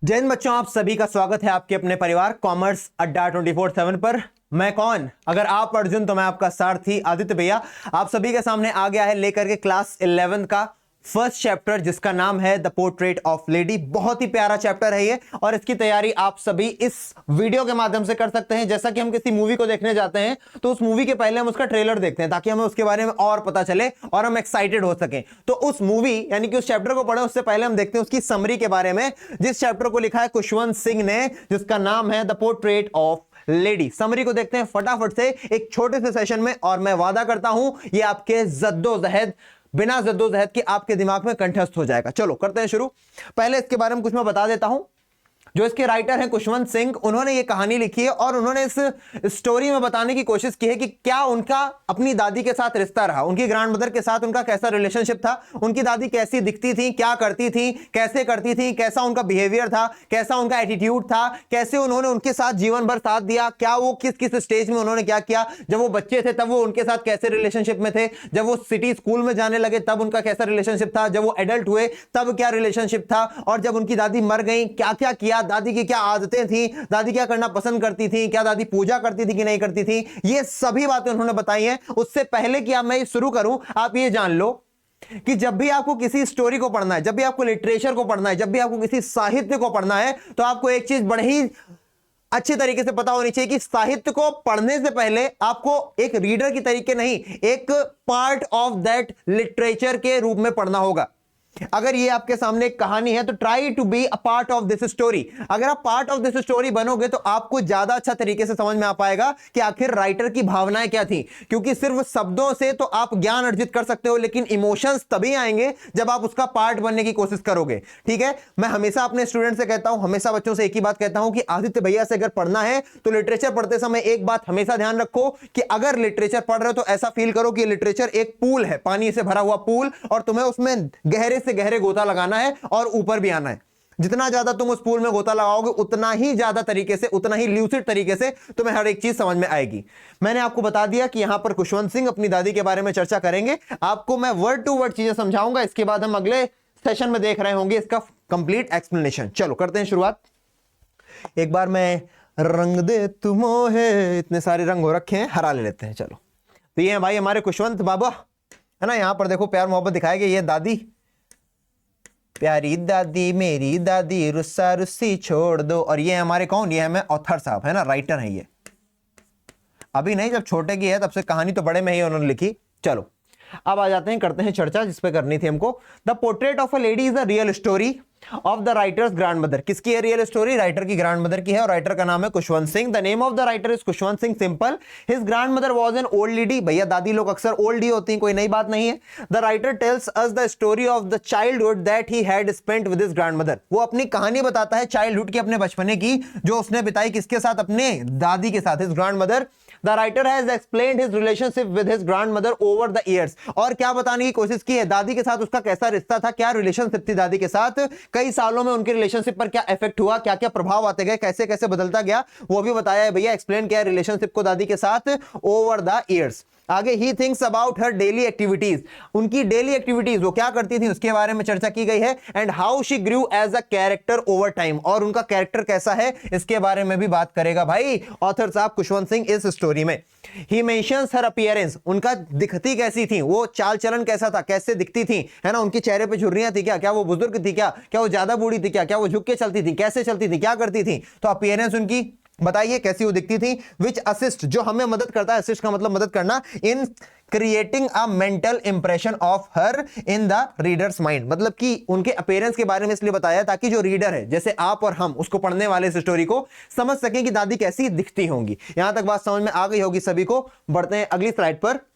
जय हिंद बच्चों, आप सभी का स्वागत है आपके अपने परिवार कॉमर्स अड्डा 24/7 पर। मैं कौन? अगर आप अर्जुन तो मैं आपका सारथी आदित्य भैया आप सभी के सामने आ गया है लेकर के क्लास 11 का फर्स्ट चैप्टर जिसका नाम है द पोर्ट्रेट ऑफ लेडी। बहुत ही प्यारा चैप्टर है ये और इसकी तैयारी आप सभी इस वीडियो के माध्यम से कर सकते हैं। जैसा कि हम किसी मूवी को देखने जाते हैं तो उस मूवी के पहले हम उसका ट्रेलर देखते हैं ताकि हमें उसके बारे में और पता चले और हम एक्साइटेड हो सकें। तो उस मूवी यानी कि उस चैप्टर को पढ़े उससे पहले हम देखते हैं उसकी समरी के बारे में, जिस चैप्टर को लिखा है खुशवंत सिंह ने, जिसका नाम है the portrait of lady. Summary को देखते हैं फटाफट से एक छोटे से सेशन में और मैं वादा करता हूं ये आपके जद्दोजहद बिना जद्दोजहद के आपके दिमाग में कंठस्थ हो जाएगा। चलो करते हैं शुरू। पहले इसके बारे में कुछ मैं बता देता हूं। जो इसके राइटर हैं खुशवंत सिंह, उन्होंने ये कहानी लिखी है और उन्होंने इस स्टोरी में बताने की कोशिश की है कि क्या उनका अपनी दादी के साथ रिश्ता रहा, उनकी ग्रैंड मदर के साथ उनका कैसा रिलेशनशिप था, उनकी दादी कैसी दिखती थी, क्या करती थी, कैसे करती थी, कैसा उनका बिहेवियर था, कैसा उनका एटीट्यूड था, कैसे उन्होंने उनके साथ जीवन भर साथ दिया, क्या वो किस किस स्टेज में उन्होंने क्या किया, जब वो बच्चे थे तब वो उनके साथ कैसे रिलेशनशिप में थे, जब वो सिटी स्कूल में जाने लगे तब उनका कैसा रिलेशनशिप था, जब वो एडल्ट हुए तब क्या रिलेशनशिप था, और जब उनकी दादी मर गई क्या क्या किया, दादी की क्या आदतें थी, दादी क्या करना पसंद करती थी, क्या दादी पूजा करती थी कि नहीं करती थी, ये सभी बातें उन्होंने बताई हैं। उससे पहले कि मैं शुरू करूं, आप ये जान लो कि जब भी आपको किसी स्टोरी को पढ़ना है, जब भी आपको लिटरेचर को पढ़ना है, जब भी आपको किसी साहित्य को पढ़ना है, तो आपको एक चीज बड़ी ही अच्छे तरीके से पता होनी चाहिए कि साहित्य को पढ़ने से पहले आपको एक रीडर की तरीके नहीं, एक पार्ट ऑफ दैट लिटरेचर के रूप में पढ़ना होगा। अगर ये आपके सामने एक कहानी है तो try to be a part of this story. अगर आप पार्ट ऑफ दिस स्टोरी बनोगे तो आपको ज्यादा अच्छा तरीके से समझ में आ पाएगा कि आखिर राइटर की भावनाएं क्या थी, क्योंकि सिर्फ शब्दों से तो आप ज्ञान अर्जित कर सकते हो लेकिन इमोशंस तभी आएंगे जब आप उसका पार्ट बनने की कोशिश करोगे। ठीक है, मैं हमेशा अपने स्टूडेंट से कहता हूं, हमेशा बच्चों से एक ही बात कहता हूं कि आदित्य भैया से अगर पढ़ना है तो लिटरेचर पढ़ते समय एक बात हमेशा ध्यान रखो कि अगर लिटरेचर पढ़ रहे हो तो ऐसा फील करो कि लिटरेचर एक पूल है, पानी से भरा हुआ पूल, और तुम्हें उसमें गहरे से गहरे गोता लगाना है और ऊपर भी आना है। जितना ज्यादा तुम उस पूल में गोता लगाओगे उतना ही ज्यादा तरीके से, उतना ही ल्यूसिड तरीके से तुम्हें हर एक चीज समझ में आएगी। मैंने आपको बता दिया कि यहां पर खुशवंत सिंह अपनी दादी के बारे में चर्चा करेंगे। आपको मैं वर्ड टू वर्ड चीजें समझाऊंगा, इसके बाद हम अगले सेशन में देख रहे होंगे इसका कंप्लीट एक्सप्लेनेशन। चलो करते हैं शुरुआत। एक बार मैं रंग दे तुमोहे, इतने सारे रंग हो रखे हैं, हरा ले लेते हैं। चलो, तो ये है भाई हमारे खुशवंत बाबा, है ना। यहां पर देखो प्यार मोहब्बत दिखाया गया। ये दादी, प्यारी दादी मेरी दादी रुस्सा रुस्सी छोड़ दो। और ये हमारे कौन? ये हमें ऑथर साहब, है ना, राइटर है ये। अभी नहीं, जब छोटे की है तब से कहानी तो बड़े में ही उन्होंने लिखी। चलो अब आ जाते हैं, करते हैं चर्चा जिस पे करनी थी हमको। The portrait of a lady is a real story of the writers grand mother. किसकी है रियल स्टोरी? राइटर की ग्रैंड मदर की है, और राइटर का नाम है Khushwant Singh. The name of the writer is Khushwant Singh, simple. His grand mother was an old lady. भैया दादी लोग अक्सर ओल्ड ही होती हैं, कोई नई बात नहीं है। The writer tells us the story of the childhood that he had spent with his grand mother. वो अपनी कहानी बताता है चाइल्डहुड की, अपने बचपने की, जो उसने बिताई किसके साथ? अपने दादी के साथ, his grand mother. The writer has explained his relationship with his grandmother over the years। और क्या बताने की कोशिश की है? दादी के साथ उसका कैसा रिश्ता था, क्या रिलेशनशिप थी दादी के साथ, कई सालों में उनके रिलेशनशिप पर क्या इफेक्ट हुआ, क्या क्या प्रभाव आते गए, कैसे कैसे बदलता गया, वो भी बताया है भैया। एक्सप्लेन किया है रिलेशनशिप को दादी के साथ ओवर द ईयर्स। आगे ही thinks about her daily activities, उनकी डेली एक्टिविटीज वो क्या करती थी उसके बारे में चर्चा की गई है। And how she grew as a character over time, और उनका कैरेक्टर कैसा है इसके बारे में भी बात करेगा भाई ऑथर साहब खुशवंत सिंह इस स्टोरी में। ही मेंशंस हर अपीयरेंस, उनका दिखती कैसी थी, वो चाल चलन कैसा था, कैसे दिखती थी, है ना, उनके चेहरे पे झुर्रियां थी क्या, क्या वो बुजुर्ग थी क्या, क्या वो ज्यादा बूढ़ी थी क्या, क्या वो झुक के चलती थी, कैसे चलती थी, क्या करती थी, तो अपीयरेंस उनकी बताइए कैसी वो दिखती थी। विच असिस्ट, जो हमें मदद करता है, असिस्ट का मतलब मदद करना, in creating a mental impression of her in the readers mind. मतलब कि उनके अपीयरेंस के बारे में इसलिए बताया ताकि जो रीडर है, जैसे आप और हम, उसको पढ़ने वाले इस स्टोरी को समझ सकें कि दादी कैसी दिखती होंगी। यहां तक बात समझ में आ गई होगी सभी को। बढ़ते हैं अगली स्लाइड पर।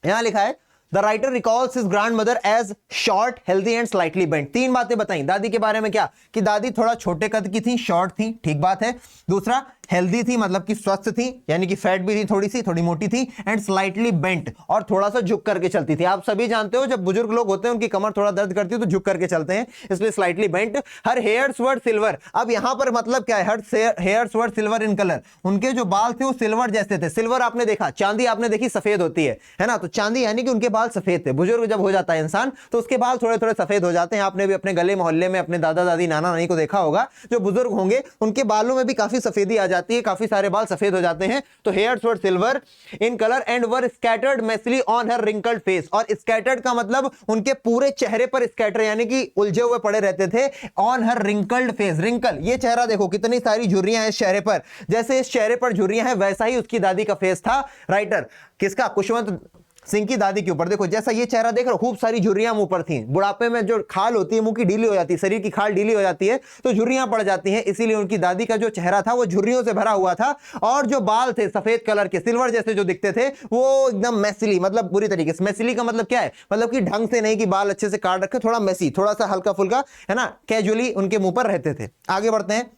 यहां लिखा है the writer recalls his grandmother as short, healthy and slightly bent. तीन बातें बताई दादी के बारे में। क्या कि दादी थोड़ा छोटे कद की थी, शॉर्ट थी, ठीक बात है। दूसरा, हेल्दी थी मतलब कि स्वस्थ थी, यानी कि फैट भी थी, थोड़ी सी, थोड़ी मोटी थी, एंड स्लाइटली बेंट, और थोड़ा सा झुक करके चलती थी। आप सभी जानते हो जब बुजुर्ग लोग होते हैं उनकी कमर थोड़ा दर्द करती है तो झुक करके चलते हैं, इसलिए slightly bent. Her hairs were silver, अब यहां पर मतलब क्या है, her hairs were silver in colour, उनके जो बाल थे वो सिल्वर जैसे थे। सिल्वर आपने देखा, चांदी आपने देखी सफेद होती है ना, तो चांदी यानी कि उनके बाल सफेद थे। बुजुर्ग जब हो जाता है इंसान तो उसके बाल थोड़े थोड़े सफेद हो जाते हैं। आपने भी अपने गले मोहल्ले में अपने दादा दादी नाना नानी को देखा होगा, जो बुजुर्ग होंगे उनके बालों में भी काफी सफेदी आ जाती है, काफी सारे बाल सफेद हो जाते हैं। तो hairs were silver in colour and were scattered messily on her wrinkled face, और स्कैटर्ड का मतलब उनके पूरे चेहरे पर स्कैटर यानी कि उलझे हुए पड़े रहते थे। On her wrinkled face, wrinkle ये चेहरा देखो कितनी सारी झुर्रियां हैं इस चेहरे पर, जैसे इस चेहरे पर झुर्रियां हैं वैसा ही उसकी दादी का फेस था। राइटर किसका, खुशवंत सिंह की दादी के ऊपर देखो, जैसा ये चेहरा देख रहे हो, खूब सारी झुर्रियां मुंह पर थी। बुढ़ापे में जो खाल होती है मुंह की ढीली हो जाती है, शरीर की खाल ढीली हो जाती है तो झुर्रियां पड़ जाती हैं, इसीलिए उनकी दादी का जो चेहरा था वो झुर्रियों से भरा हुआ था। और जो बाल थे सफेद कलर के, सिल्वर जैसे जो दिखते थे, वो एकदम मैसिली, मतलब बुरी तरीके से। मैसिली का मतलब क्या है, मतलब कि ढंग से नहीं कि बाल अच्छे से काट रखे, थोड़ा मैसी, थोड़ा सा हल्का फुल्का है ना, कैजुअली उनके मुंह पर रहते थे। आगे बढ़ते हैं।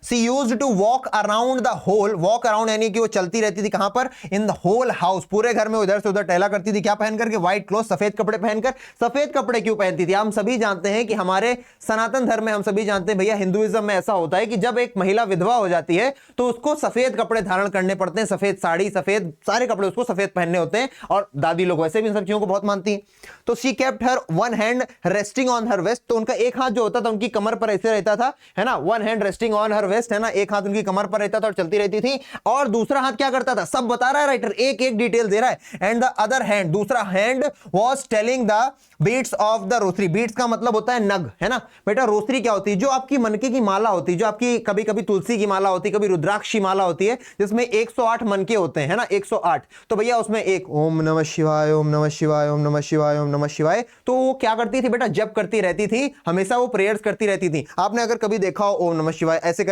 She used to walk around the whole, walk around यानी कि वो चलती रहती थी कहां पर, इन द होल हाउस, पूरे घर में इधर से उधर टहला करती थी। क्या पहन करके, व्हाइट क्लोथ, सफेद कपड़े पहनकर। सफेद कपड़े क्यों पहनती थी, हम सभी जानते हैं कि हमारे सनातन धर्म में, हम सभी जानते हैं भैया, हिंदुइज्म में ऐसा होता है कि जब एक महिला विधवा हो जाती है तो उसको सफेद कपड़े धारण करने पड़ते हैं, सफेद साड़ी, सफेद सारे कपड़े उसको सफेद पहनने होते हैं, और दादी लोग वैसे भी इन सब चीजों को बहुत मानती हैं। तो she kept her one hand resting on her waist, तो उनका एक हाथ जो होता था उनकी कमर पर ऐसे रहता था, है ना, one hand resting on her waist, है ना, एक हाथ उनकी कमर पर रहता था और चलती रहती थी। और दूसरा हाथ क्या करता था, सब बता रहा है राइटर, एक एक डिटेल दे रहा है। एंड द अदर हैंड, दूसरा hand was telling the beads of the rosary. Beads का मतलब होता है नग, है ना बेटा। रोसरी क्या होती है, जो आपकी मनके की माला होती है, जो आपकी कभी कभी तुलसी की माला होती है, कभी रुद्राक्ष की माला होती है, जिसमें 108 मनके होते हैं, है ना, 108। तो भैया उसमें एक ओम नमः शिवाय, ओम नमः शिवाय, ओम नमः शिवाय, ओम नमः शिवाय, तो वो क्या करती थी बेटा, जप करती रहती थी, हमेशा वो प्रेयर्स करती रहती थी। आपने अगर कभी देखा हो ओम नमः शिवाय ऐसे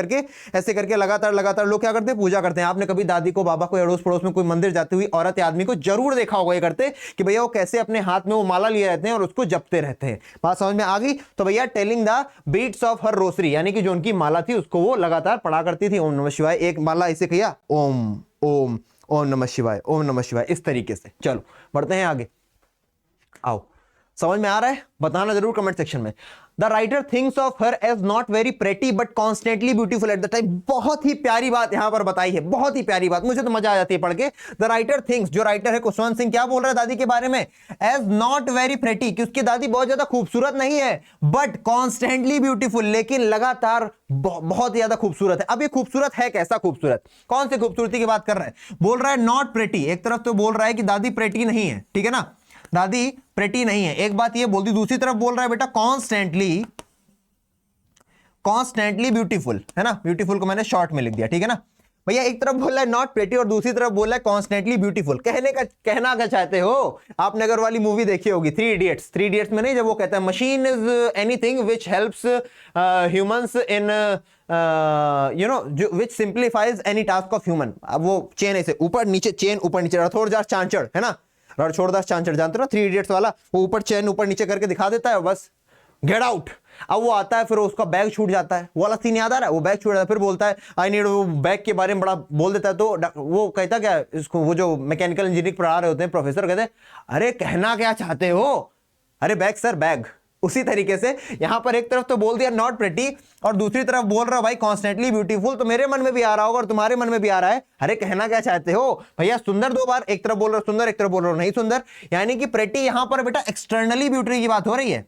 करके लगातार लगातार लोग क्या करते हैं, पूजा करते हैं। आपने कभी दादी को, बाबा को, अड़ोस पड़ोस में कोई मंदिर जाती हुई औरत या आदमी को जरूर देखा होगा ये करते, कि भैया वो कैसे अपने हाथ में वो माला लिए रहते हैं और उसको जपते रहते हैं। बात समझ में आ गई। तो भैया telling the beads of her rosary, यानी कि जो उनकी माला थी उसको वो लगातार पढ़ा करती थी, ओम नमः शिवाय। एक माला ऐसे किया, ओम ओम ओम नमः शिवाय, ओम नमः शिवाय, इस तरीके से। चलो बढ़ते हैं आगे, आओ। समझ में आ रहा है, बताना जरूर कमेंट सेक्शन में। The writer thinks of her as not very pretty but constantly beautiful at the time. बहुत ही प्यारी बात यहां पर बताई है, बहुत ही प्यारी बात, मुझे तो मजा आ जाती है पढ़ के। द राइटर थिंक्स, जो राइटर है खुशवंत सिंह, क्या बोल रहा है दादी के बारे में, एज नॉट वेरी प्रेटी, कि उसकी दादी बहुत ज्यादा खूबसूरत नहीं है, बट कॉन्स्टेंटली ब्यूटीफुल, लेकिन लगातार बहुत ज्यादा खूबसूरत है। अब ये खूबसूरत है कैसा खूबसूरत, कौन सी खूबसूरती की बात कर रहा है, बोल रहा है नॉट प्रेटी। एक तरफ तो बोल रहा है कि दादी प्रेटी नहीं है, ठीक है ना, दादी प्रेटी नहीं है, एक बात ये बोल दी। दूसरी तरफ बोल रहा है बेटा कॉन्स्टेंटली ब्यूटीफुल, है ना, ब्यूटीफुल को मैंने शॉर्ट में लिख दिया, ठीक है ना भैया। एक तरफ बोल रहा है नॉट प्रेटी और दूसरी तरफ बोल रहा है कॉन्स्टेंटली ब्यूटीफुल। कहना क्या चाहते हो, आपने अगर वाली मूवी देखी होगी, थ्री इडियट्स में नहीं, जब वो कहता है machine is anything which helps humans in you know, which simplifies any task of human. अब वो चेन ऐसे ऊपर नीचे, चेन ऊपर नीचे, रणछोड़दास चांचड़, है ना, रणछोड़दास चांचड़ जानते हो ना, थ्री इडियट्स वाला, वो ऊपर चेन ऊपर नीचे करके दिखा देता है, बस गेट आउट। अब वो आता है, फिर उसका बैग छूट जाता है, वो वाला सीन याद आ रहा है, वो बैग छूट जाता है, फिर बोलता है आई नीड, वो बैग के बारे में बड़ा बोल देता है। तो वो कहता क्या इसको, वो जो मैकेनिकल इंजीनियरिंग पढ़ा रहे होते हैं प्रोफेसर, कहते हैं अरे कहना क्या चाहते हो, अरे बैग सर बैग। उसी तरीके से यहां पर एक तरफ तो बोल दिया नॉट प्रेटी और दूसरी तरफ बोल रहा भाई कॉन्स्टेंटली ब्यूटीफुल। तो मेरे मन में भी आ रहा होगा और तुम्हारे मन में भी आ रहा है, अरे कहना क्या चाहते हो भैया, सुंदर दो बार, एक तरफ बोल रहे हो सुंदर, एक तरफ बोल रहे हो नहीं सुंदर। यानी कि प्रेटी यहां पर बेटा एक्सटर्नली ब्यूटी की बात हो रही है,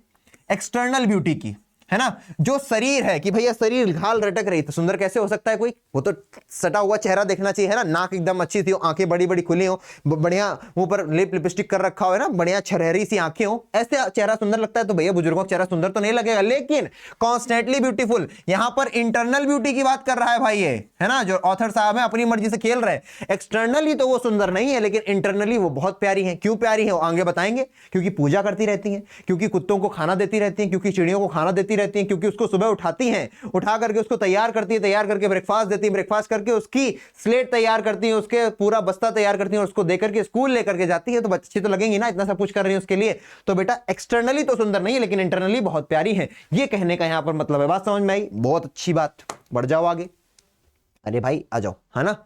एक्सटर्नल ब्यूटी की, है ना, जो शरीर है कि भैया शरीर घाल रटक रही, तो सुंदर कैसे हो सकता है कोई, वो तो सटा हुआ चेहरा देखना चाहिए, है ना, नाक एकदम अच्छी थी, आंखें बड़ी बड़ी खुली हो, बढ़िया मुंह पर लिपस्टिक कर रखा हो, है ना, बढ़िया छरहरी सी आंखें हो, ऐसे चेहरा सुंदर लगता है। तो भैया बुजुर्गों का चेहरा सुंदर तो नहीं लगेगा, लेकिन कॉन्स्टेंटली ब्यूटीफुल, यहां पर इंटरनल ब्यूटी की बात कर रहा है भाई ये, है ना, जो ऑथर साहब है अपनी मर्जी से खेल रहे हैं। एक्सटर्नली तो वो सुंदर नहीं है, लेकिन इंटरनली वो बहुत प्यारी है। क्यों प्यारी है वो आगे बताएंगे, क्योंकि पूजा करती रहती हैं, क्योंकि कुत्तों को खाना देती रहती हैं, क्योंकि चिड़ियों को खाना देती रहती हैं, क्योंकि उसको सुबह उठाती हैं, उठा करके उसको तैयार करती है, तैयार करके ब्रेकफास्ट देती है, ब्रेकफास्ट करके उसकी स्लेट तैयार करती है, उसके पूरा बस्ता तैयार करती है और उसको देकर के स्कूल लेकर के जाती है। तो बच्चे तो लगेंगे ना, इतना सब कुछ कर रही है उसके लिए। तो बेटा एक्सटर्नली तो सुंदर नहीं है, लेकिन इंटरनली बहुत प्यारी है, ये कहने का यहां पर मतलब है। बात समझ में आई, बहुत अच्छी बात, बढ़ जाओ आगे। अरे भाई आ जाओ, है ना।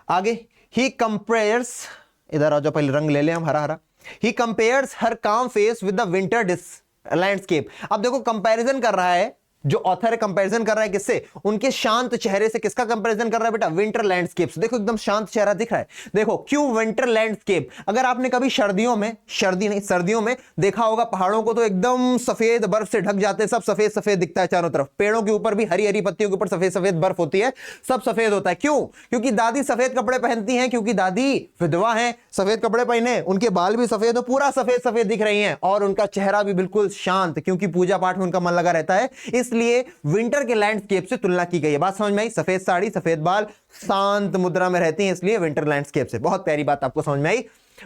आगे, ही कंपेयर्स, इधर आ जाओ, पहले रंग ले लें हम, हरा हरा। ही कंपेयर्स हर काम face with the winter landscape. अब देखो कंपैरिजन कर रहा है, जो ऑथर है कंपैरिजन कर रहा है किससे, उनके शांत चेहरे से। किसका कंपैरिजन कर रहा है बेटा, विंटर लैंडस्केप से। देखो एकदम शांत चेहरा दिख रहा है। देखो क्यों विंटर लैंडस्केप, अगर आपने कभी सर्दियों में देखा होगा पहाड़ों को, तो एकदम सफेद बर्फ से ढक जाते हैं, सब सफेद सफेद दिखता है चारों तरफ। पेड़ों के ऊपर भी हरी हरी पत्तियों के ऊपर सफेद सफेद बर्फ होती है, सब सफेद होता है। क्यों, क्योंकि दादी सफेद कपड़े पहनती हैं, क्योंकि दादी विधवा है, सफेद कपड़े पहने, उनके बाल भी सफेद हो, पूरा सफेद सफेद दिख रही हैं, और उनका चेहरा भी बिल्कुल शांत, क्योंकि पूजा पाठ में उनका मन लगा रहता है। इसलिए विंटर के लैंडस्केप से तुलना की गई है। बात समझ में आई, सफेद साड़ी, सफेद बाल, शांत मुद्रा में रहती हैं, इसलिए विंटर लैंडस्केप से। बहुत प्यारी बात आपको समझ में आई।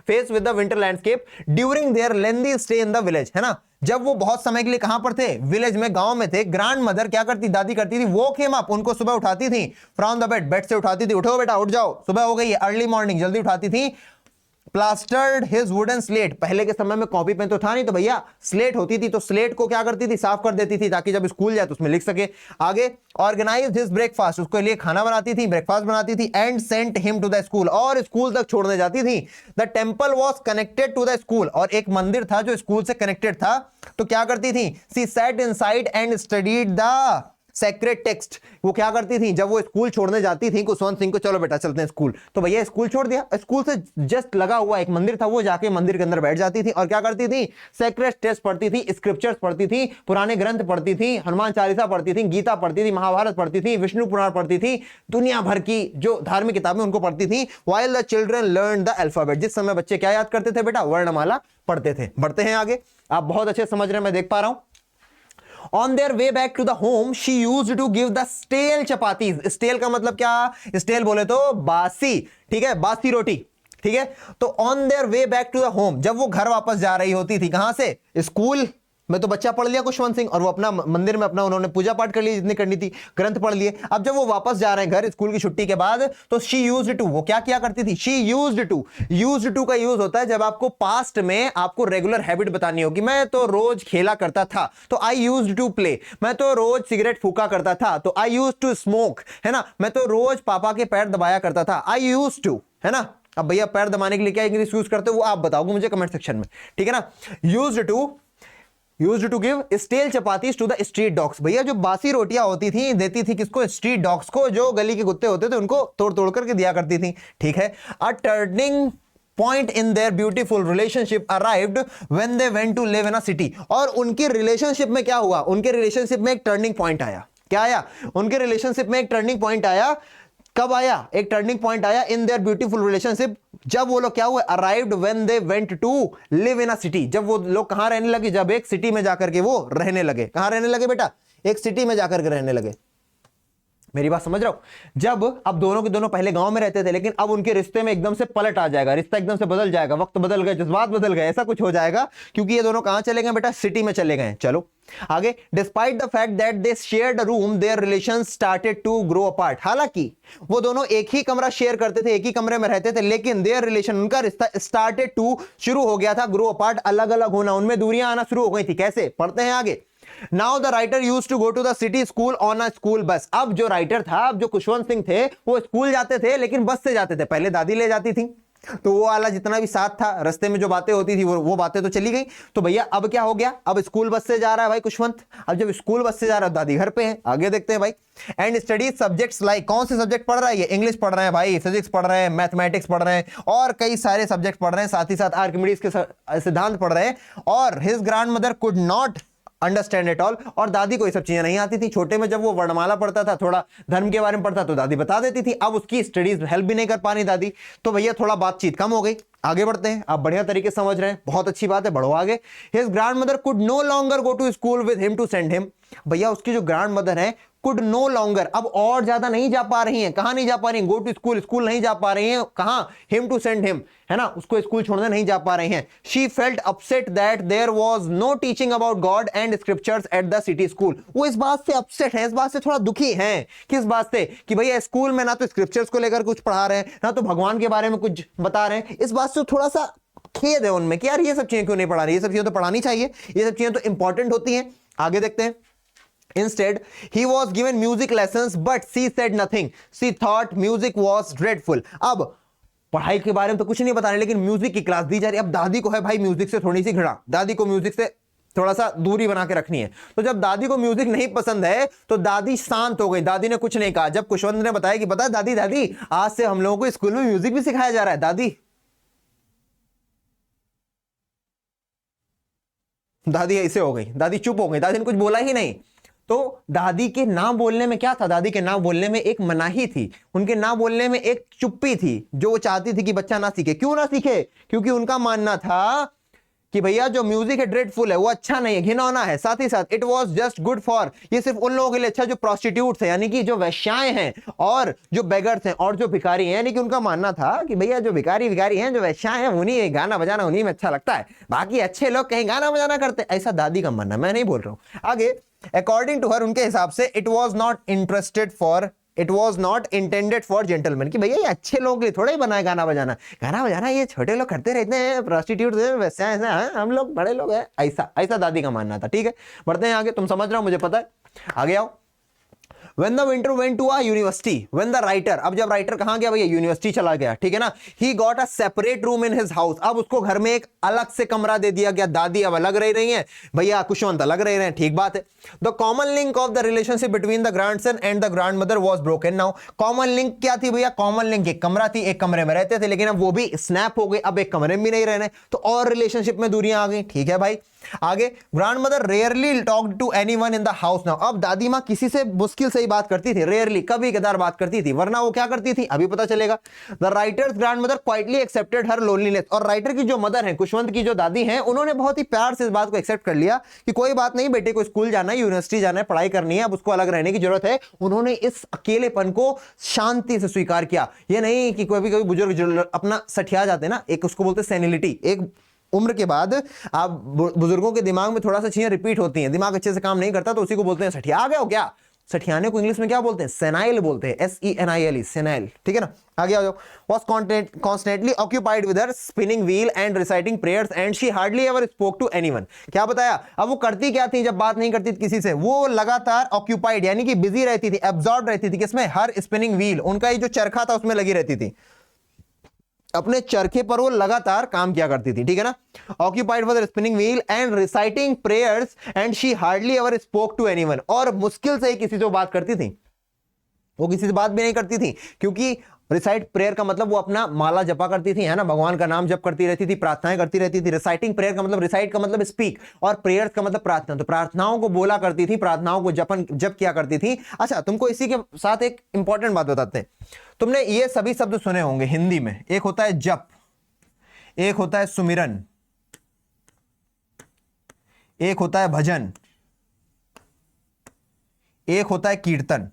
Face with the winter landscape during their lengthy stay in the village, है ना। जब वो बहुत समय के लिए कहां पर थे, विलेज में, गांव में थे, ग्रैंड मदर क्या करती, दादी करती थी, वो केम अप, उनको सुबह उठाती थी, फ्रॉम द बेड, बेड से उठाती थी, उठो बेटा उठ जाओ, सुबह हो गई है, अर्ली मॉर्निंग, जल्दी उठाती थी। प्लास्टर्ड हिज वुडन स्लेट, पहले के समय में कॉपी पेन तो था नहीं, तो भैया स्लेट होती थी, तो स्लेट को क्या करती थी, साफ कर देती थी, ताकि जब स्कूल जाए तो उसमें लिख सके। आगे, ऑर्गेनाइज्ड हिज ब्रेकफास्ट, उसके लिए खाना बनाती थी, ब्रेकफास्ट बनाती थी, and sent him to the school, और स्कूल तक छोड़ने जाती थी। The temple was connected to the school, और एक मंदिर था जो स्कूल से कनेक्टेड था, तो क्या करती थी, she sat inside and studied the sacred text. वो क्या करती थी, जब वो स्कूल छोड़ने जाती थी कुशवंत सिंह को, चलो बेटा चलते हैं स्कूल, तो भैया स्कूल छोड़ दिया, स्कूल से जस्ट लगा हुआ एक मंदिर था, वो जाके मंदिर के अंदर बैठ जाती थी, और क्या करती थी, सेक्रेट टेक्स्ट पढ़ती थी, स्क्रिप्चर्स पढ़ती थी, पुराने ग्रंथ पढ़ती थी, हनुमान चालीसा पढ़ती थी, गीता पढ़ती थी, महाभारत पढ़ती थी, विष्णु पुराण पढ़ती थी, दुनिया भर की जो धार्मिक किताबें उनको पढ़ती थी। While the children learn the alphabet, जिस समय बच्चे क्या याद करते थे बेटा, वर्णमाला पढ़ते थे। बढ़ते हैं आगे, आप बहुत अच्छे समझ रहे हैं, मैं देख पा रहा हूं। On their way back to the home, she used to give the stale chapatis. Stale का मतलब क्या, stale बोले तो बासी, ठीक है, बासी रोटी, ठीक है। तो on their way back to the home, जब वो घर वापस जा रही होती थी, कहां से, स्कूल में, तो बच्चा पढ़ लिया कुशवंत सिंह, और वो अपना मंदिर में अपना उन्होंने पूजा पाठ कर ली जितनी करनी थी, ग्रंथ पढ़ लिए। अब जब वो वापस जा रहे हैं घर स्कूल की छुट्टी के बाद, तो शी यूज्ड टू, वो क्या किया करती थी, शी यूज्ड टू का यूज होता है जब आपको पास्ट में आपको रेगुलर हैबिट बतानी होगी। मैं तो रोज खेला करता था, तो आई यूज्ड टू प्ले। मैं तो रोज सिगरेट फूका करता था, तो आई यूज्ड टू स्मोक, है ना। मैं तो रोज पापा के पैर दबाया करता था, आई यूज्ड टू, है ना। अब भैया पैर दबाने के लिए क्या इंग्लिश यूज करते हो वो आप बताओगे मुझे कमेंट सेक्शन में, ठीक है ना। Used to give stale chapatis to the street dogs, भैया जो बासी रोटियां होती थी देती थी किसको, स्ट्रीट डॉग्स को, जो गली के कुत्ते होते थे उनको तोड़ तोड़ करके दिया करती थी, ठीक है। A turning point in their beautiful relationship arrived when they went to live in a city, और उनके रिलेशनशिप में क्या हुआ, उनके रिलेशनशिप में एक टर्निंग पॉइंट आया। क्या आया, उनके रिलेशनशिप में एक टर्निंग पॉइंट आया। कब आया, एक टर्निंग पॉइंट आया इन देयर ब्यूटीफुल रिलेशनशिप, जब वो लोग क्या हुए, arrived when they went to live in a city, जब वो लोग कहां रहने लगे, जब एक सिटी में जाकर के वो रहने लगे। कहां रहने लगे बेटा, एक सिटी में जाकर के रहने लगे। मेरी बात समझ रहा हूं, जब अब दोनों के दोनों पहले गांव में रहते थे, लेकिन अब उनके रिश्ते में एकदम से पलट आ जाएगा, रिश्ता एकदम से बदल जाएगा, वक्त बदल गए, जज्बात बदल गए, ऐसा कुछ हो जाएगा, क्योंकि ये दोनों कहां चले गए बेटा, सिटी में चले गए। चलो आगे, despite the fact that they shared a room, their relations started to grow apart, हालांकि वो दोनों एक ही कमरा शेयर करते थे, एक ही कमरे में रहते थे, लेकिन देयर रिलेशन, उनका रिश्ता स्टार्टेड टू, शुरू हो गया था, ग्रो अपार्ट, अलग अलग होना, उनमें दूरियां आना शुरू हो गई थी। कैसे, पढ़ते हैं आगे। Now the writer used to go to the city school on a school bus, अब जो राइटर था, अब जो कुशवंत सिंह थे, वो स्कूल जाते थे लेकिन बस से जाते थे। पहले दादी ले जाती थी, तो वो वाला जितना भी साथ था, रास्ते में जो बातें होती थी वो बातें तो चली गई। तो भैया अब क्या हो गया, अब स्कूल बस से जा रहा है भाई कुशवंत, अब जब स्कूल बस से जा रहा है दादी घर पे है। आगे देखते हैं भाई। एंड स्टडी सब्जेक्ट्स लाइक, कौन से सब्जेक्ट पढ़ रहा है ये, इंग्लिश पढ़ रहे हैं भाई, फिजिक्स पढ़ रहे हैं, मैथमेटिक्स पढ़ रहे हैं, और कई सारे सब्जेक्ट पढ़ रहे हैं, साथ ही साथ आर्किमिडीज के सिद्धांत पढ़ रहे हैं। और his grandmother could not understand it all, और दादी को ये सब चीजें नहीं आती थी। छोटे में जब वो वर्णमाला पढ़ता था, थोड़ा धर्म के बारे में पढ़ता तो दादी बता देती थी, अब उसकी स्टडीज हेल्प भी नहीं कर पानी दादी, तो भैया थोड़ा बातचीत कम हो गई। आगे बढ़ते हैं, आप बढ़िया तरीके से समझ रहे हैं, बहुत अच्छी बात है, बढ़ो आगे। His grandmother could no longer go to school with him to send him, भैया उसकी जो ग्रैंड मदर है कुड नो लॉन्गर, अब और ज्यादा नहीं जा पा रही हैं, कहां नहीं जा पा रही हैं, गो टू स्कूल, स्कूल नहीं जा पा रही हैं, कहां, हिम टू सेंड हिम, है ना, उसको स्कूल छोड़ने नहीं जा पा रही हैं। She felt upset that there was no teaching about God and scriptures at the city school, वो इस बात से अपसेट है, इस बात से थोड़ा दुखी हैं। किस बात से, कि भैया स्कूल में ना तो स्क्रिप्चर्स को लेकर कुछ पढ़ा रहे हैं, ना तो भगवान के बारे में कुछ बता रहे हैं, इस बात से थोड़ा सा खेद है उनमें कि यार ये सब चीजें क्यों नहीं पढ़ा रही, ये सब चीजें तो पढ़ानी चाहिए, ये सब चीजें तो इंपॉर्टेंट होती हैं। आगे देखते हैं। Instead, he was given music lessons, but she said nothing. She thought music was dreadful. अब पढ़ाई के बारे में तो कुछ नहीं बता रहे, लेकिन म्यूजिक की क्लास दी जा रही है। अब दादी को है भाई म्यूजिक से थोड़ी सी घृणा, दादी को म्यूजिक से थोड़ा सा दूरी बना के रखनी है। तो जब दादी को म्यूजिक नहीं पसंद है तो दादी शांत हो गई, दादी ने कुछ नहीं कहा। जब कुशवंत ने बताया कि पता दादी दादी आज से हम लोगों को स्कूल में म्यूजिक भी सिखाया जा रहा है, दादी ऐसे हो गई, दादी चुप हो गई, दादी ने कुछ बोला ही नहीं। तो दादी के ना बोलने में क्या था, दादी के ना बोलने में एक मनाही थी, उनके ना बोलने में एक चुप्पी थी, जो वो चाहती थी कि बच्चा ना सीखे। क्यों ना सीखे? क्योंकि उनका मानना था कि भैया जो म्यूजिक है ड्रेडफुल है, वो अच्छा नहीं है, घिनौना है। साथ ही साथ it was just good for, ये सिर्फ उन लोगों के लिए अच्छा जो प्रोस्टिट्यूट्स हैं, यानी कि जो वैश्याएं हैं और जो बेगर्स हैं और जो भिखारी हैं। यानी कि उनका मानना था कि भैया जो भिखारी हैं, जो वैश्याएं हैं, उन्हीं गाना बजाना उन्हीं में अच्छा लगता है, बाकी अच्छे लोग कहीं गाना बजाना करते। ऐसा दादी का मानना, मैं नहीं बोल रहा हूं। आगे, अकॉर्डिंग टू हर, उनके हिसाब से it was not intended for gentleman, कि भैया ये अच्छे लोगों के लिए थोड़ा ही बना है गाना बजाना ये छोटे लोग करते रहते हैं, प्रोस्टिट्यूट वैसे ऐसा है, हम लोग बड़े लोग हैं। ऐसा दादी का मानना था। ठीक है, बढ़ते हैं आगे, तुम समझ रहे हो, मुझे पता है। आगे आओ। When the winter went to a university, when the writer, अब जब राइटर कहां गया भैया, यूनिवर्सिटी चला गया, ठीक है ना। He got a separate room in his house, अब उसको घर में एक अलग से कमरा दे दिया गया। दादी अब अलग रह रही हैं, भैया कुशवंत अलग रह रहे हैं, ठीक बात है। The common link of the relationship between the grandson and the grandmother was broken now. Common link क्या थी भैया? कॉमन लिंक एक कमरा थी, एक कमरे में रहते थे, लेकिन अब वो भी स्नैप हो गई, अब एक कमरे में भी नहीं रह रहे, तो और रिलेशनशिप में दूरियां आ गई। ठीक है भाई। आगे, grandmother rarely talked to anyone in the house now, अब दादी मां किसी से मुश्किल से ही बात करती थी, रेयरली, कभी कदार बात करती थी, वरना वो क्या करती थी अभी पता चलेगा। The writers grand mother quietly accepted her loneliness, और राइटर की जो मदर है, कुशवंत की जो दादी हैं, उन्होंने बहुत ही प्यार से इस बात को एक्सेप्ट कर लिया कि कोई बात नहीं, बेटे को स्कूल जाना है, यूनिवर्सिटी जाना है, पढ़ाई करनी है, अब उसको अलग रहने की जरूरत है। उन्होंने इस अकेलेपन को शांति से स्वीकार किया। ये नहीं कि कोई भी बुजुर्ग अपना सठिया जाते ना, एक उसको बोलते सेनिलिटी, एक उम्र के बाद आप बुजुर्गों के दिमाग में थोड़ा सा चीजें रिपीट होती हैं, दिमाग अच्छे से काम नहीं करता, तो उसी को बोलते हैं सठिया गया हो क्या। सठियाने को इंग्लिश में क्या बोलते हैं? सेनाइल बोलते हैं, SENILE, सेनाइल। ठीक है ना। आगे आ जाओ। Was constantly occupied with her spinning wheel and reciting prayers and she hardly ever spoke to anyone. क्या बताया? अब वो करती क्या थी जब बात नहीं करती थी किसी से? वो लगातार ऑक्यूपाइड यानी कि बिजी रहती थी, एब्जॉर्ब रहती थी, किसमें? हर स्पिनिंग व्हील, उनका ये जो चरखा था उसमें लगी रहती थी, अपने चरखे पर वो लगातार काम किया करती थी। ठीक है ना। Occupied for the spinning wheel and reciting prayers and she hardly ever spoke to anyone, और मुश्किल से ही किसी से बात करती थी, वो किसी से बात भी नहीं करती थी, क्योंकि रिसाइट प्रेयर का मतलब वो अपना माला जपा करती थी, है ना, भगवान का नाम जप करती रहती थी, प्रार्थनाएं करती रहती थी। रिसाइटिंग प्रेयर का मतलब, रिसाइट का मतलब स्पीक, और प्रेयर्स का मतलब प्रार्थना, तो प्रार्थनाओं को बोला करती थी, प्रार्थनाओं को जप किया करती थी। अच्छा, तुमको इसी के साथ एक इंपॉर्टेंट बात बताते हैं। तुमने ये सभी शब्द सुने होंगे हिंदी में, एक होता है जप, एक होता है सुमिरन, एक होता है भजन, एक होता है कीर्तन।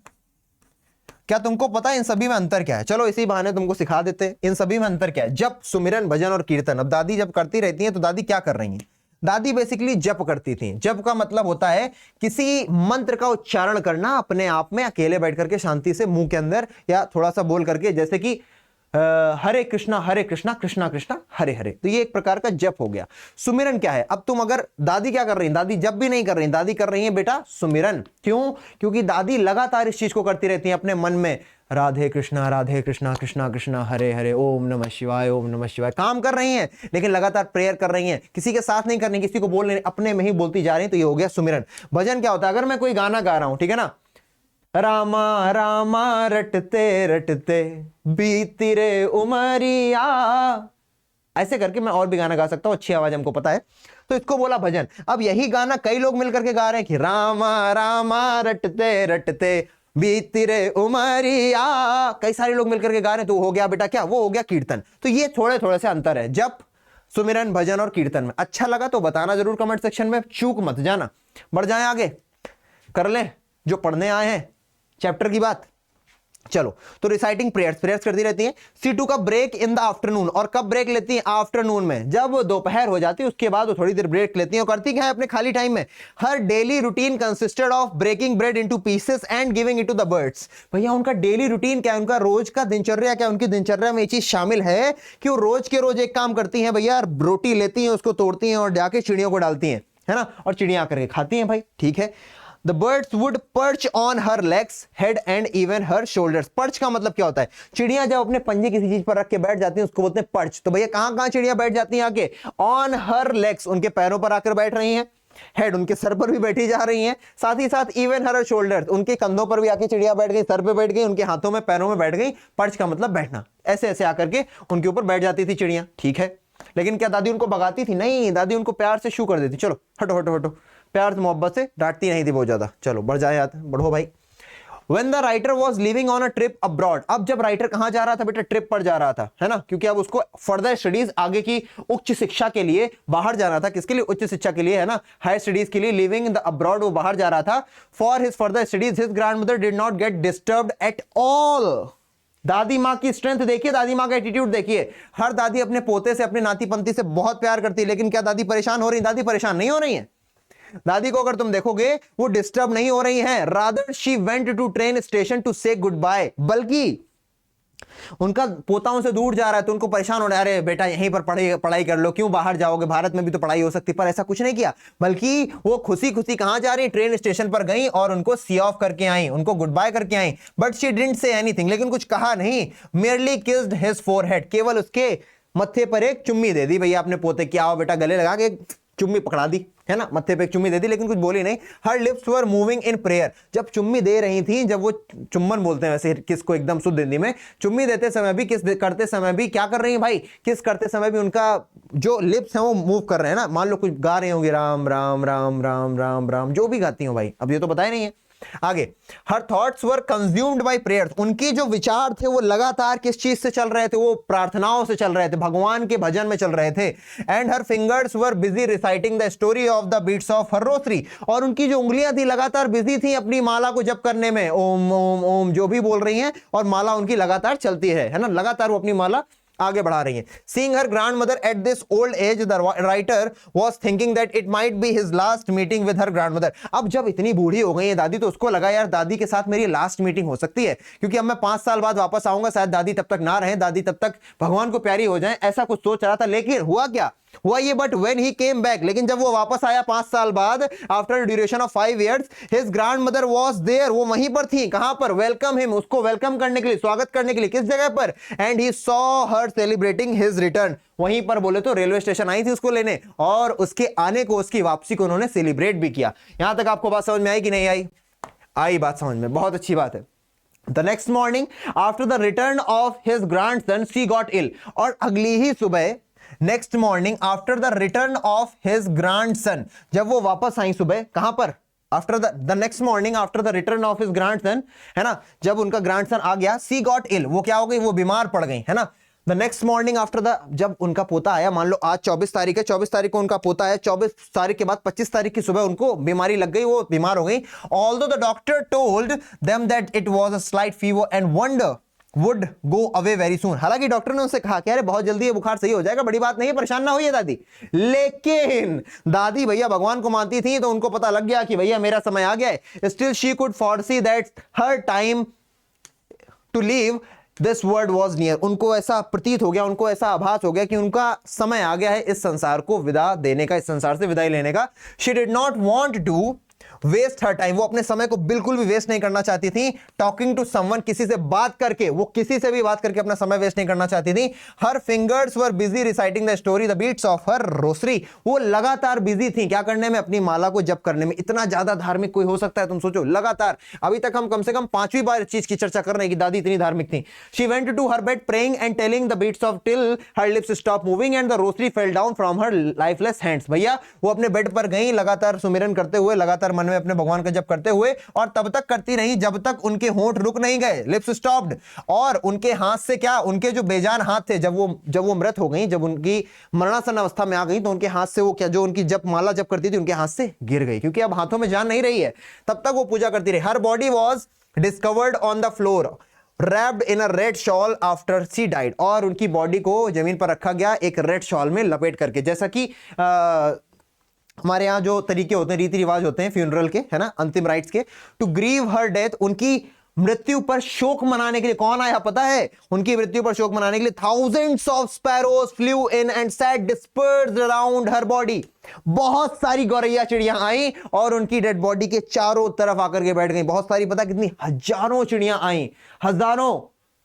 क्या तुमको पता है इन सभी में अंतर क्या है? चलो इसी बहाने तुमको सिखा देते हैं इन सभी में अंतर क्या है। जप, सुमिरन, भजन और कीर्तन। अब दादी जब करती रहती हैं तो दादी क्या कर रही हैं? दादी बेसिकली जप करती थी। जप का मतलब होता है किसी मंत्र का उच्चारण करना अपने आप में, अकेले बैठ करके शांति से मुंह के अंदर, या थोड़ा सा बोल करके, जैसे कि हरे कृष्णा कृष्णा कृष्णा हरे हरे, तो ये एक प्रकार का जप हो गया। सुमिरन क्या है? अब तुम अगर, दादी क्या कर रही है? दादी जप भी नहीं कर रही, दादी कर रही है बेटा सुमिरन। क्यों? क्योंकि दादी लगातार इस चीज को करती रहती है अपने मन में, राधे कृष्णा कृष्णा कृष्णा हरे हरे, ओम नमः शिवाय ओम नमः शिवाय। काम कर रही हैं लेकिन लगातार प्रेयर कर रही हैं, किसी के साथ नहीं करनी, किसी को बोल नहीं, अपने में ही बोलती जा रही है, तो ये हो गया सुमिरन। भजन क्या होता है? अगर मैं कोई गाना गा रहा हूं, ठीक है ना, रामा रामा रटते रटते बीती रे उमरिया, ऐसे करके मैं और भी गाना गा सकता हूं, अच्छी आवाज हमको पता है, तो इसको बोला भजन। अब यही गाना कई लोग मिलकर के गा रहे हैं कि रामा रामा रटते रटते बीती रे उमरिया, कई सारे लोग मिलकर के गा रहे हैं, तो हो गया बेटा क्या? वो हो गया कीर्तन। तो ये थोड़े थोड़े से अंतर है जप, सुमिरन, भजन और कीर्तन में। अच्छा लगा तो बताना जरूर कमेंट सेक्शन में, चूक मत जाना। बढ़ जाए आगे, कर लें जो पढ़ने आए हैं चैप्टर की बात। चलो, तो रिसाइटिंग प्रेयर्स करती रहती हैं। C2 का ब्रेक इन द आफ्टरनून, और कब ब्रेक लेती हैं? आफ्टरनून में, जब दोपहर हो जाती है उसके बाद वो थोड़ी देर ब्रेक लेती हैं। और करती क्या है अपने खाली टाइम में? Her daily routine consisted of breaking bread into pieces and giving it to the birds. भैया उनका डेली रूटीन क्या है? उनका रोज का दिनचर्या क्या? उनकी दिनचर्या में ये चीज शामिल है कि वो रोज के रोज एक काम करती हैं भैया, रोटी लेती हैं, उसको तोड़ती हैं और जाके चिड़ियों को डालती हैं, है ना, और चिड़िया आकर के खाती हैं भाई। ठीक है। The birds would perch on her legs, head and even her shoulders. Perch का मतलब क्या होता है? चिड़िया जब अपने पंजे किसी चीज पर रख के बैठ जाती हैं उसको बोलते हैं पर्च। तो भैया कहां कहां चिड़िया बैठ जाती हैं आके? ऑन हर लेग्स, उनके पैरों पर आकर बैठ रही हैं, हेड उनके सर पर भी बैठी जा रही हैं, साथ ही साथ इवन हर शोल्डर, उनके कंधों पर भी आके चिड़िया बैठ गई, सर पे बैठ गई, उनके हाथों में पैरों में बैठ गई। पर्च का मतलब बैठना, ऐसे ऐसे आकर के उनके ऊपर बैठ जाती थी चिड़िया, ठीक है। लेकिन क्या दादी उनको भगाती थी? नहीं, दादी उनको प्यार से शू कर देती, चलो हटो हटो हटो, प्यार से मोहब्बत से डांटती नहीं थी बहुत ज्यादा, चलो बढ़ जाए, बढ़ो भाई। When the writer was leaving on a trip abroad, अब जब राइटर कहां जा रहा था बेटा? ट्रिप पर जा रहा था, है ना, क्योंकि अब उसको फर्दर स्टडीज, आगे की उच्च शिक्षा के लिए बाहर जाना था। किसके लिए? उच्च शिक्षा के लिए, है ना, हायर स्टडीज के लिए। लिविंग इन द अब्रॉड, वो बाहर जा रहा था। For his further studies his grandmother did not gate disturbed at all. दादी माँ की स्ट्रेंथ देखिए, दादी माँ का एटीट्यूड देखिए। हर दादी अपने पोते से, अपने नाती पंती से बहुत प्यार करती है, लेकिन क्या दादी परेशान हो रही? दादी परेशान नहीं हो रही है। दादी को अगर तुम देखोगे वो डिस्टर्ब नहीं हो रही हैं। Rather she went to train station to say goodbye, बल्कि उनका पोता उनसे दूर जा रहा है तो उनको परेशान हो रहा है, अरे बेटा यहीं पर पढ़ाई कर लो, क्यों बाहर जाओगे, भारत में भी तो पढ़ाई हो सकती। पर ऐसा कुछ नहीं किया, बल्कि वो खुशी खुशी कहां जा रही? ट्रेन स्टेशन पर गई और उनको सी ऑफ करके आई, उनको गुड बाय करके आई। But she didn't say anything, लेकिन कुछ कहा नहीं। मेयरली किस्ड हिज फोरहेड, केवल उसके मत्थे पर एक चुम्मी दे दी। भैया अपने पोते क्या हो बेटा, गले लगा के चुम्मी पकड़ा दी, है ना, मत्थे पे एक चुम्मी दे दी, लेकिन कुछ बोली नहीं। हर lips were moving in prayer, जब चुम्मी दे रही थी, जब वो चुम्बन बोलते हैं वैसे किस को एकदम शुद्ध हिंदी में, चुम्मी देते समय भी, किस करते समय भी क्या कर रही है भाई? किस करते समय भी उनका जो लिप्स हैं वो मूव कर रहे हैं ना। मान लो कुछ गा रहे होंगे, राम राम राम राम राम राम, जो भी गाती हो भाई, अब ये तो बताया नहीं है। आगे, her thoughts were consumed by prayers, उनकी जो विचार थे वो लगातार किस चीज से चल रहे थे? वो प्रार्थनाओं से चल रहे थे, भगवान के भजन में चल रहे थे। And her fingers were busy reciting the story of the beads of her rosary, और उनकी जो उंगलियां थी लगातार बिजी थी अपनी माला को जप करने में, ओम ओम ओम जो भी बोल रही हैं, और माला उनकी लगातार चलती है ना, लगातार वो अपनी माला आगे बढ़ा रही है। Seeing her grandmother at this old age, the writer was thinking that it might be his last meeting with her grandmother. अब जब इतनी बूढ़ी हो गई है दादी, तो उसको लगा यार दादी के साथ मेरी लास्ट मीटिंग हो सकती है, क्योंकि अब मैं 5 साल बाद वापस आऊंगा, शायद दादी तब तक ना रहे, दादी तब तक भगवान को प्यारी हो जाए, ऐसा कुछ सोच रहा था। लेकिन हुआ क्या? हुआ ये, but when he came back, लेकिन जब वो वापस आया 5 साल बाद, after duration of 5 years, his grandmother was there, वो वहीं पर थी। कहां पर? वेलकम हिम, उसको वेलकम करने के लिए, स्वागत करने के लिए। किस जगह पर? And he saw her celebrating his return, वहीं पर बोले तो रेलवे स्टेशन आई थी उसको लेने, और उसके आने को, उसकी वापसी को उन्होंने सेलिब्रेट भी किया। यहां तक आपको बात समझ में आई कि नहीं आई? आई बात समझ में, बहुत अच्छी बात है। The next morning, after the return of his grandson, she got ill, और अगली ही सुबह, next morning after the return of his grandson, जब वो वापस आई सुबह, कहां पर? After the next morning after the return of his grandson, है ना, जब उनका ग्रैंडसन आ गया, सी गॉट इल, वो क्या हो गई? वो बीमार पड़ गई, है ना। The next morning after the, जब उनका पोता आया, मान लो आज 24 तारीख है, 24 तारीख को उनका पोता है, 24 तारीख के बाद 25 तारीख की सुबह उनको बीमारी लग गई, वो बीमार हो गई। Although the doctor told them that it was a slight fever and wonder would go away very soon, हालांकि डॉक्टर ने उनसे कहा कि अरे बहुत जल्दी ये बुखार सही हो जाएगा, बड़ी बात नहीं है, परेशान ना होइए दादी। लेकिन दादी भैया भगवान को मानती थी, तो उनको पता लग गया कि भैया मेरा समय आ गया है। Still she could foresee that her time to leave this world was near, उनको ऐसा प्रतीत हो गया, उनको ऐसा आभास हो गया कि उनका समय आ गया है इस संसार को विदा देने का, इस संसार से विदाई लेने का। She did not want to waste her time, वो अपने समय को बिल्कुल भी वेस्ट नहीं करना चाहती थी। टॉकिंग टू समवन, किसी से बात करके, वो किसी से भी बात करके अपना समय वेस्ट नहीं करना चाहती थी। Her fingers were busy reciting the story the beads of her rosary, वो लगातार बिजी थी क्या करने में? अपनी माला को जप करने में। इतना ज्यादा धार्मिक कोई हो सकता है? तुम सोचो, लगातार अभी तक हम कम से कम 5वीं बार इस चीज की चर्चा कर रहे हैं कि दादी इतनी धार्मिक थी। She went to her bed praying and telling the beads of till her lips stop moving and the rosary fell down from her lifeless hands. भैया वो अपने बेड पर गई, लगातार सुमिरन करते हुए, लगातार मन में अपने भगवान का जप करते हुए, और तब तक करती रही जब तक उनके होंठ रुक नहीं गए, लिप्स स्टॉप्ड। और उनके हाथ से क्या, उनके जो बेजान हाथ थे, जब वो मृत हो गई, जब उनकी मरणासन अवस्था में आ गई, तो उनके हाथ से वो क्या, जो उनकी जप माला जप करती थी, उनके हाथ से गिर गई, क्योंकि अब हाथों में जान नहीं रही है। तब तक वो पूजा करती रही। Her body was discovered on the floor wrapped in a red shawl after she died, और उनकी बॉडी को जमीन पर रखा गया एक रेड शॉल में लपेट करके, जैसा कि हमारे यहाँ जो तरीके होते हैं, रीति रिवाज होते हैं फ्यूनरल के, है ना, अंतिम राइट्स के। टू ग्रीव हर डेथ, उनकी मृत्यु पर शोक मनाने के लिए कौन आया पता है? उनकी मृत्यु पर शोक मनाने के लिए thousands of sparrows flu in and set dispersed around her body. बहुत सारी गौरैया चिड़ियां आई और उनकी डेड बॉडी के चारों तरफ आकर के बैठ गई। बहुत सारी, पता कितनी? हजारों चिड़ियां आई, हजारों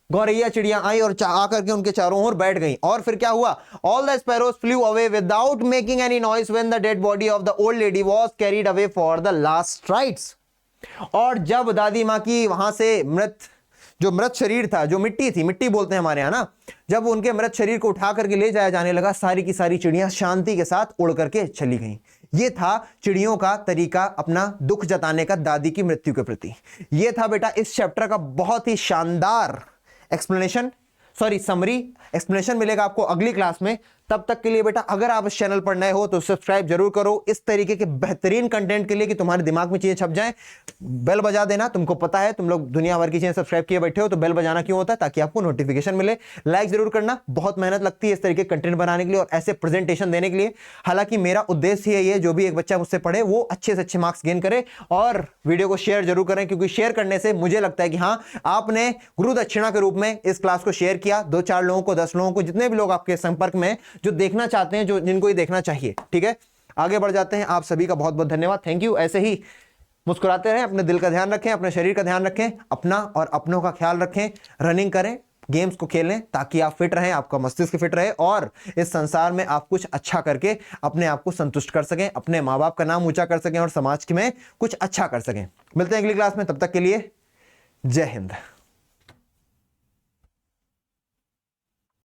गौरैया चिड़ियां आई और आकर के उनके चारों ओर बैठ गई। और फिर क्या हुआ? All the sparrows flu away without making any noise when the dead body of the old lady was carried away for the last rites. और जब दादी माँ की वहां से मृत शरीर था, जो मिट्टी थी, मिट्टी बोलते हैं हमारे यहां ना, जब उनके मृत शरीर को उठा करके ले जाया जाने लगा, सारी की सारी चिड़ियां शांति के साथ उड़ करके चली गईं। ये था चिड़ियों का तरीका अपना दुख जताने का दादी की मृत्यु के प्रति। ये था बेटा इस चैप्टर का बहुत ही शानदार समरी एक्सप्लेनेशन मिलेगा आपको अगली क्लास में। तब तक के लिए बेटा अगर आप इस चैनल पर नए हो तो सब्सक्राइब जरूर करो इस तरीके के बेहतरीन कंटेंट के लिए कि तुम्हारे दिमाग में चीजें छप जाएं। बेल बजा देना, तुमको पता है तुम लोग दुनिया भर की चीजें सब्सक्राइब किए बैठे हो, तो बेल बजाना क्यों होता है? ताकि आपको नोटिफिकेशन मिले। लाइक जरूर करना, बहुत मेहनत लगती है इस तरीके कंटेंट बनाने के लिए और ऐसे प्रेजेंटेशन देने के लिए। हालांकि मेरा उद्देश्य है ये, जो भी एक बच्चा मुझसे पढ़े वो अच्छे से अच्छे मार्क्स गेन करे। और वीडियो को शेयर जरूर करें, क्योंकि शेयर करने से मुझे लगता है कि हाँ, आपने गुरु दक्षिणा के रूप में इस क्लास को शेयर किया 2-4 लोगों को, 10 लोगों को, जितने भी लोग आपके संपर्क में जो देखना चाहते हैं, जो जिनको ये देखना चाहिए। ठीक है, आगे बढ़ जाते हैं। आप सभी का बहुत बहुत धन्यवाद, थैंक यू। ऐसे ही मुस्कुराते रहें, अपने दिल का ध्यान रखें, अपने शरीर का ध्यान रखें, अपना और अपनों का ख्याल रखें, रनिंग करें, गेम्स को खेलें, ताकि आप फिट रहें, आपका मस्तिष्क फिट रहे और इस संसार में आप कुछ अच्छा करके अपने आप को संतुष्ट कर सकें, अपने माँ बाप का नाम ऊंचा कर सकें और समाज में कुछ अच्छा कर सकें। मिलते हैं अगली क्लास में, तब तक के लिए जय हिंद।